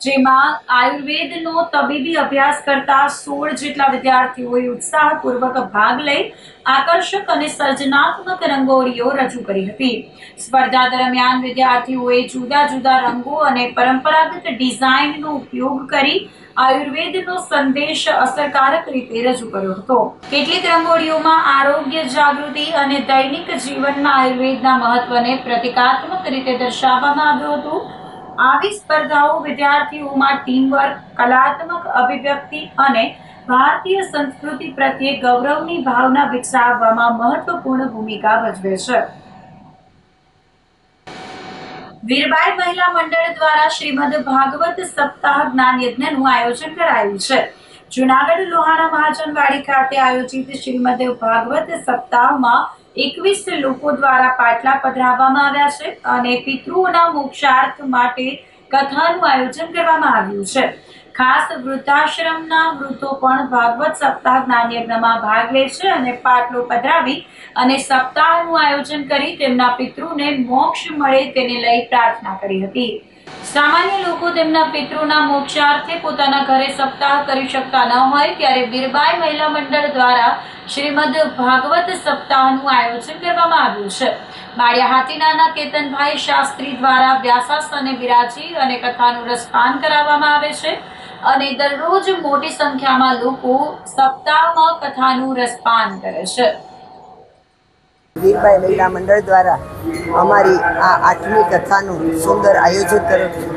જેમાં આયુર્વેદનો તબીબી અભ્યાસ કરતા 16 જેટલા વિદ્યાર્થીઓએ ઉત્સાહપૂર્વક ભાગ લઈ આકર્ષક અને સર્જનાત્મક રંગોળીઓ રજૂ કરી હતી. સ્પર્ધા દરમિયાન વિદ્યાર્થીઓએ જુદા જુદા રંગો અને પરંપરાગત ડિઝાઇનનો ઉપયોગ કરી આયુર્વેદનો સંદેશ અસરકારક રીતે રજૂ કર્યો હતો. કેટલીક રંગોળીઓમાં આરોગ્ય જાગૃતિ અને દૈનિક જીવનના આયુર્વેદના મહત્વને પ્રતિકાત્મક રીતે દર્શાવવામાં આવ્યું હતું. આવી સ્પર્ધાઓ વિદ્યાર્થીઓમાં ટીમવર્ક, કલાત્મક અભિવ્યક્તિ અને ભારતીય સંસ્કૃતિ પ્રત્યે ગૌરવની ભાવના વિકસાવવામાં મહત્વપૂર્ણ ભૂમિકા ભજવે છે. વીરબાઈ મહિલા મંડળ દ્વારા શ્રીમદ ભાગવત સપ્તાહ જ્ઞાન યજ્ઞનું આયોજન કરાયું છે. જૂનાગઢ લોહાણા મહાજનવાડી ખાતે આયોજિત શ્રીમદ ભાગવત સપ્તાહમાં 21 લોકો દ્વારા પાટલા પધરાવવામાં આવ્યા છે અને પિતૃઓના મોક્ષાર્થ માટે કથાનું આયોજન કરવામાં આવ્યું છે. ખાસ વૃદ્ધાશ્રમના વૃદ્ધો પણ ભાગવત સપ્તાહ જ્ઞાન યજ્ઞમાં ભાગ લે છે અને પાટલો પધરાવી અને સપ્તાહનું આયોજન કરી તેમના પિતૃને મોક્ષ મળે તેને લઈ પ્રાર્થના કરી હતી. સામાન્ય લોકો તેમના પિતૃના મોક્ષાર્થે પોતાના ઘરે સપ્તાહ કરી શકતા ન હોય ત્યારે વીરબાઈ મહિલા મંડળ દ્વારા શ્રીમદ ભાગવત સપ્તાહનું આયોજન કરવામાં આવ્યું છે. માળિયા હાથીનાના કેતનભાઈ શાસ્ત્રી દ્વારા વ્યાસાસને બિરાજી અને કથાનું રસપાન કરાવવામાં આવે છે અને દરરોજ મોટી સંખ્યામાં લોકો સપ્તાહમાં કથાનું રસપાન કરે છે. વીરબાઈ મહિલા મંડળ દ્વારા અમારી આ 8મી કથાનું સુંદર આયોજન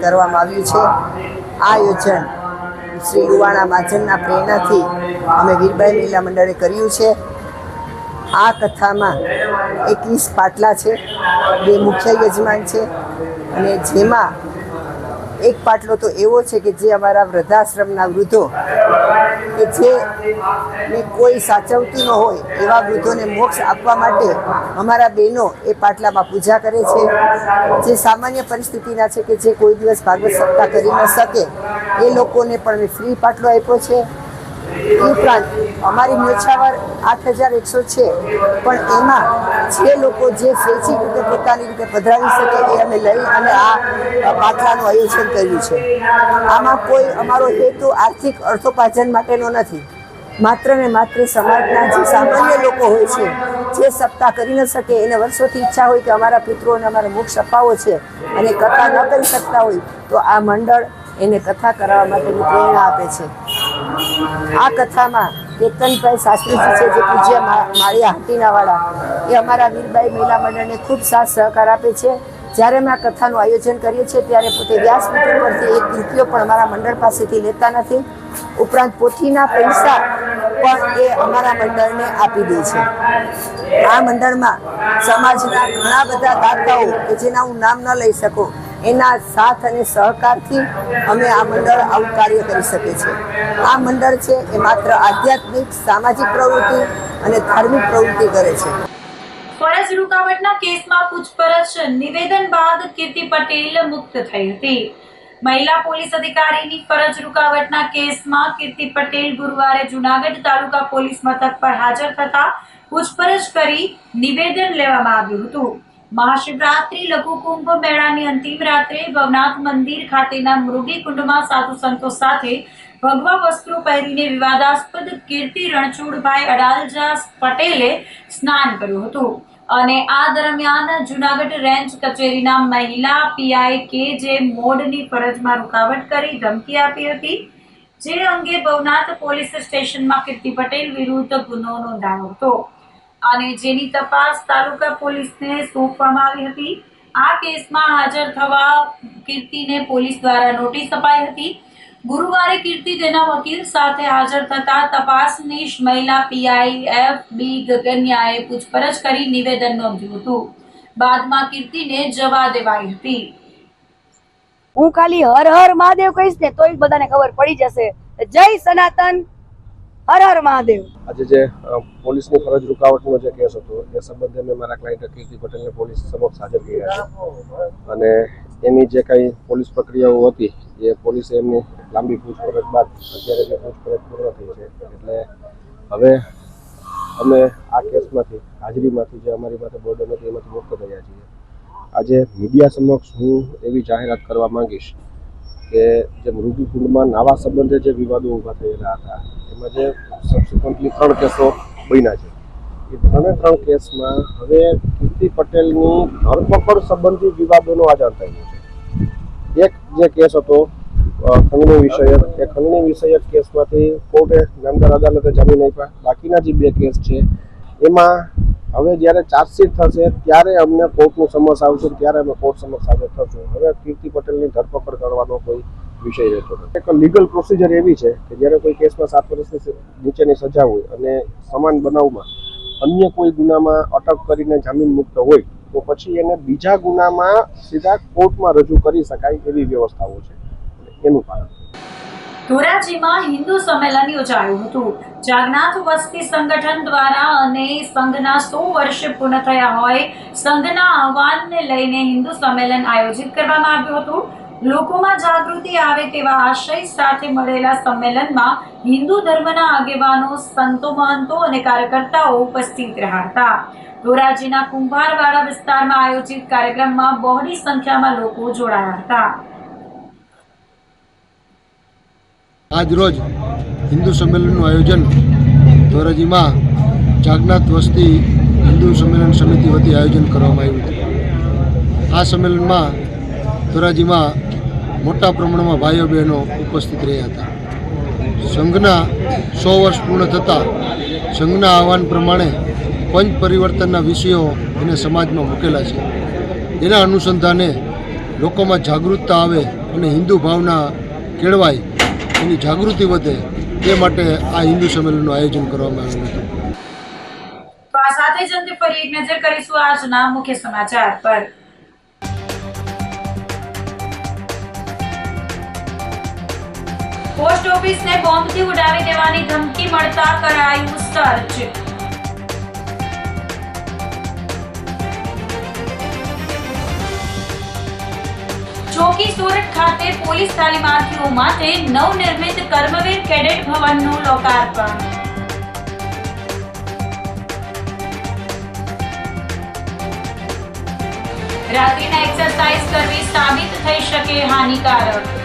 કરવામાં આવ્યું છે. આ આયોજન શ્રી લુવાણા મહાજનના પ્રેરણાથી અમે વીરબાઈ મહિલા મંડળે કર્યું છે. આ કથામાં 21 પાટલા છે, 2 મુખ્ય યજમાન છે અને જેમાં એક પાટલો તો એવો છે કે જે અમારા વૃદ્ધાશ્રમના વૃદ્ધો કે જેને કોઈ સાચવતી ન હોય એવા વૃદ્ધોને મોક્ષ આપવા માટે અમારા બહેનો એ પાટલામાં પૂજા કરે છે. જે સામાન્ય પરિસ્થિતિના છે કે જે કોઈ દિવસ ભાગવત સપ્તાહ કરી ન શકે એ લોકોને પણ મેં ફ્રી પાટલો આપ્યો છે. એ ઉપરાંત અમારી ન્યોછાવર 8100 છે, પણ એમાં જે લોકો જે સ્વૈચ્છિક રીતે પોતાની રીતે પધરાવી શકે એ અમે લઈ અને આ પાટલાનું આયોજન કર્યું છે. આમાં કોઈ અમારો હેતુ આર્થિક અર્થોપાર્જન માટેનો નથી. માત્ર ને માત્ર સમાજના જે સામાન્ય લોકો હોય છે જે સપ્તાહ કરી ન શકે એને વર્ષોથી ઈચ્છા હોય કે અમારા પિતૃઓને અમારે મોક્ષ અપાવો છે અને કથા ન કરી શકતા હોય તો આ મંડળ એને કથા કરાવવા માટેની પ્રેરણા આપે છે. આ કથામાં કેતનભાઈ શાસ્ત્રીજી છે જે પૂજ્ય માળિયા હાટીનાવાળા એ અમારા વીરબાઈ મહિલા મંડળને ખૂબ સાથ સહકાર આપે છે. જ્યારે અમે આ કથાનું આયોજન કરીએ છીએ ત્યારે પોતે વ્યાસપીઠ પરથી 1 રૂપિયો પણ અમારા મંડળ પાસેથી લેતા નથી. ઉપરાંત પોથીના પૈસા પણ એ અમારા મંડળને આપી દે છે. આ મંડળમાં સમાજના ઘણા બધા દાતાઓ કે જેના હું નામ ન લઈ શકું એના સાથ અને સહકારથી અમે આ મંડળ આવું કાર્ય કરી શકે છે. આ મંડળ છે એ માત્ર આધ્યાત્મિક, સામાજિક પ્રવૃત્તિ અને ધાર્મિક પ્રવૃત્તિ કરે છે. ફરજ રૂકાવટના કેસમાં પૂછપરછ નિવેદન બાદ કીર્તિ પટેલ મુક્ત થઈ હતી. મહિલા પોલીસ અધિકારીની ફરજ રૂકાવટના કેસમાં કીર્તિ પટેલ ગુરુવારે જૂનાગઢ તાલુકા પોલીસ મથક પર હાજર થતા પૂછપરછ કરી નિવેદન લેવામાં આવ્યું હતું. મહાશિવરાત્રી લઘુ કુંભ મેળાની અંતિમ રાત્રે ભવનાથ મંદિર ખાતેના મૃગીકુંડમાં સાધુ સંતો સાથે ભગવા વસ્ત્રો પહેરીને વિવાદાસ્પદ કીર્તિ રણછોડભાઈ અડાલજા પટેલે સ્નાન કર્યું હતું અને આ દરમિયાન જૂનાગઢ રેન્જ કચેરીના મહિલા પીઆઈ કે જે મોડની ફરજમાં રૂકાવટ કરી ધમકી આપી હતી, જે અંગે ભવનાથ પોલીસ સ્ટેશનમાં કીર્તિ પટેલ વિરુદ્ધ ગુનો નોંધાયો હતો અને જેની તપાસ તાલુકા પોલીસને સોંપવામાં આવી હતી. આ કેસમાં હાજર થવા કીર્તિને પોલીસ દ્વારા નોટિસ અપાઈ હતી. ગુરુવારે કીર્તિ તેના વકીલ સાથે હાજર થતા તપાસનીશ મહિલા પીઆઈ FB ગગનિયાએ પૂછપરછ કરી નિવેદન નોંધ્યું હતું. બાદમાં કીર્તિને જવા દેવાઈ હતી. હું ખાલી હર હર મહાદેવ કહીશ ને તોય બધાને ખબર પડી જશે. જય સનાતન, હર હર મહાદેવ. આજે જે પોલીસની ફરજ રૂકાવટનો જે કેસ હતો એ સંબંધે મેં મારા ક્લાયન્ટ કીર્તિ પટેલને પોલીસ સમક્ષ હાજર કર્યા છે અને એની જે કંઈ પોલીસ પ્રક્રિયાઓ હતી એ પોલીસે એમની લાંબી પૂછપરછ બાદ અત્યારે જે પૂછપરછ પૂર્ણ થઈ છે એટલે હવે અમે આ કેસમાંથી હાજરીમાંથી જે અમારી પાસે બોર્ડર નથી એમાંથી મુક્ત થયા છીએ. આજે મીડિયા સમક્ષ હું એવી જાહેરાત કરવા માંગીશ કે જે મૃગીકુંડમાં નાવા સંબંધે જે વિવાદો ઊભા થયેલા હતા એમાં જે સબસિક્વન્ટલી 3 કેસો બન્યા છે એ 3 કેસમાં હવે કીર્તિ પટેલની ધરપકડ સંબંધી વિવાદોનો આધાર થયેલો છે. એક જે કેસ હતો ખંડણી વિષયક, એ ખંડણી વિષયક કેસમાંથી કોર્ટે નામદાર અદાલતે જામીન આપ્યા. બાકીના જે 2 કેસ છે એમાં હવે જ્યારે ચાર્જશીટ થશે ત્યારે અમને કોર્ટનું સમક્ષ આવશે, ત્યારે અમે કોર્ટ સમક્ષ હાજર થશું. હવે કીર્તિ પટેલની ધરપકડ કરવાનો કોઈ વિષય રહેતો નથી. એક લીગલ પ્રોસિજર એવી છે કે જ્યારે કોઈ કેસમાં 7 વર્ષની નીચેની સજા હોય અને સમાન બનાવમાં અન્ય કોઈ ગુનામાં અટક કરીને જામીન મુક્ત હોય તો પછી એને બીજા ગુનામાં સીધા કોર્ટમાં રજૂ કરી શકાય એવી વ્યવસ્થાઓ છે, એનું પાલન. ધોરાજીમાં હિન્દુ સંમેલન યોજાયું હતું. જાગનાથ વસ્તી સંગઠન દ્વારા અને સંઘના 100 વર્ષ પૂર્ણ થયા હોય સંઘના આહવાનને લઈને હિન્દુ સંમેલન આયોજિત કરવામાં આવ્યું હતું. લોકોમાં જાગૃતિ આવે તેવા આશય સાથે મળેલા સંમેલનમાં હિન્દુ ધર્મના આગેવાનો, સંતો, મહંતો અને કાર્યકર્તાઓ ઉપસ્થિત રહ્યા હતા. ધોરાજીના કુંભારવાડા વિસ્તારમાં આયોજિત કાર્યક્રમમાં બહોળી સંખ્યામાં લોકો જોડાયા હતા. આજ રોજ હિન્દુ સંમેલનનું આયોજન ધોરાજીમાં જાગનાથ વસ્તી હિન્દુ સંમેલન સમિતિ વતી આયોજન કરવામાં આવ્યું હતું. આ સંમેલનમાં ધોરાજીમાં મોટા પ્રમાણમાં ભાઈઓ બહેનો ઉપસ્થિત રહ્યા હતા. સંઘના 100 વર્ષ પૂર્ણ થતાં સંઘના આહવાન પ્રમાણે પંચ પરિવર્તનના વિષયો એને સમાજમાં મૂકેલા છે. એના અનુસંધાને લોકોમાં જાગૃતતા આવે અને હિન્દુ ભાવના કેળવાય, એની જાગૃતિ વધે, તે માટે આ હિન્દુ સંમેલનનું આયોજન કરવામાં આવ્યું હતું. તો આ સાથે જ અંતે ફરી એક નજર કરીશું આજના મુખ્ય સમાચાર પર. પોસ્ટ ઓફિસને બોમ્બથી ઉડાવી દેવાની ધમકી મળતા કરાયું સર્ચ. ચોકી સુરત ખાતે પોલીસ તાલીમાર્થીઓ માટે નવનિર્મિત કર્મવીર કેડેટ ભવનનું લોકાર્પણ. રાત્રિના એક્સરસાઇઝ કરવી સાબિત થઈ શકે હાનિકારક.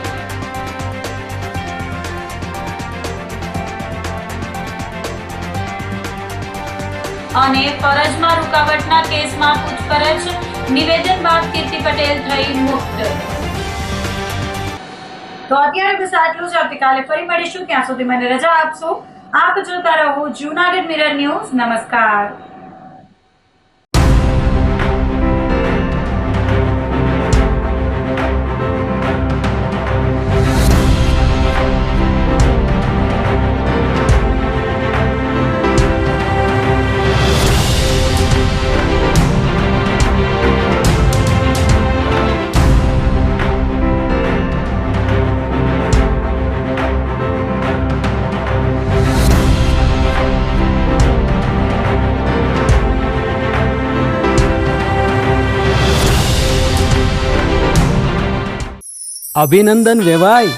અને ફરજમાં રૂકાવટના કેસમાં પૂછપરછ, નિવેદન બાદ કીર્તિ પટેલ થઈ મુક્ત. તો અત્યારે બસ આટલું જ. આવતીકાલે ફરી મળીશું. ત્યાં સુધી મને રજા આપશો. આપ જોતા રહો જૂનાગઢ મિરર ન્યૂઝ. નમસ્કાર. અભિનંદન વેવાય.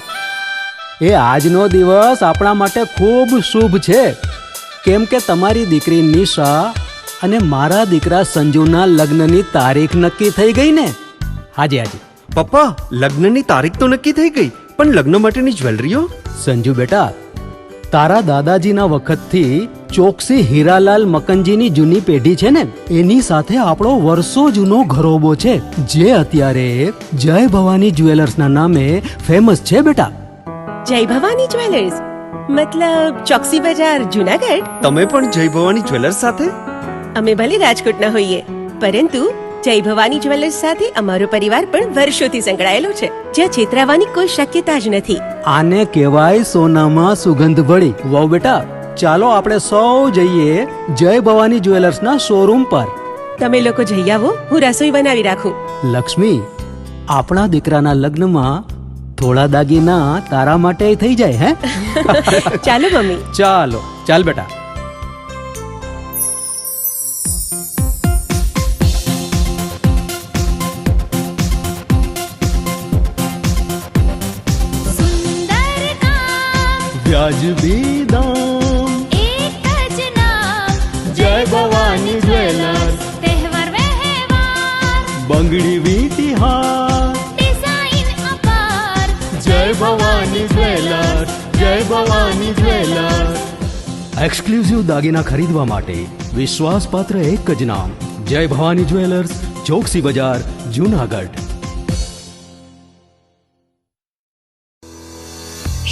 એ આજનો દિવસ આપણા માટે ખૂબ શુભ છે, કેમ કે તમારી દીકરી નિશા અને મારા દીકરા સંજુના લગ્નની તારીખ નક્કી થઈ ગઈ ને. હાજી હાજી પપ્પા, લગ્નની તારીખ તો નક્કી થઈ ગઈ, પણ લગ્ન માટેની જ્વેલરીઓ? સંજુ બેટા, તારા દાદાજીના વખતથી ચોકસી હીરાલાલ મકનજીની જૂની પેઢી છે ને, એની સાથે આપણો વર્ષો જૂનો ઘરોબો છે, જે અત્યારે જય ભવાની જ્વેલર્સના નામે ફેમસ છે બેટા. જય ભવાની જ્વેલર્સ મતલબ ચોકસી બજાર, જુનાગઢ? તમે પણ જય ભવાની જ્વેલર્સ સાથે? અમે ભલે રાજકોટના હોઈએ, પરંતુ જય ભવાની જ્વેલર્સ સાથે અમારો પરિવાર પણ વર્ષોથી સંકળાયેલો છે, જ્યાં છેતરાવાની કોઈ શક્યતા જ નથી. આને કહેવાય સોનામાં સુગંધ ભળી. વાવ બેટા, ચાલો આપણે સૌ જઈએ જય ભવાની જ્વેલર્સના શોરૂમ પર. તમે લોકો જઈ આવો, હું રસોઈ બનાવી રાખું. લક્ષ્મી, આપણા દીકરાના લગ્નમાં થોડા દાગીના તારા માટે થઈ જાય. હે ચાલો મમ્મી. ચાલો ચાલ બેટા. વ્યાજબી દામ, એક જ નામ, જય ભવાની જ્વેલર્સ. તહેવાર વ્યવહાર, બંગડી વીટી હાર, ડિઝાઇન અપાર, જય ભવાની જ્વેલર્સ, જય ભવાની જ્વેલર્સ. એક્સક્લુઝિવ દાગીના ખરીદવા માટે વિશ્વાસપાત્ર એક જ નામ, જય ભવાની જ્વેલર્સ, ચોકસી બજાર, જૂનાગઢ.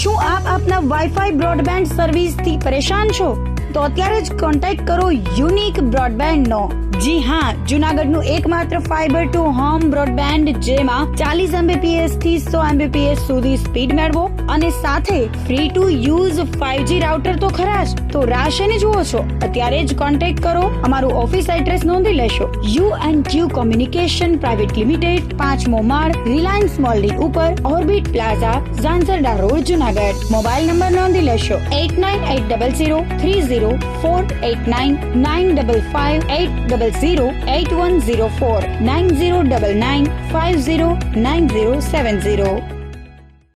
શું આપ આપના વાઈફાઈ બ્રોડબેન્ડ સર્વિસથી પરેશાન છો? તો અત્યારે જ કોન્ટેક્ટ કરો યુનિક બ્રોડબેન્ડ નો. જી હા, જૂનાગઢનું એકમાત્ર ફાઈબર ટુ હોમ બ્રોડબેન્ડ, જેમાં 40 Mbps થી 100 Mbps સુધી સ્પીડ મેળવો અને સાથે free to use 5G router તો ખરા જ. તો રાહ શેની જુઓ છો? અત્યારે જ કોન્ટેક્ટ કરો. અમારું ઓફિસ એડ્રેસ નોંધી લેશો. U&Q કોમ્યુનિકેશન પ્રાઇવેટ લિમિટેડ, 5મો માળ, રિલાયન્સ મોલની ઉપર, orbit plaza, Zanzarda road, Junagadh. Mobile number નોંધી લેશો 89800303 9099555800 8104 9099509070.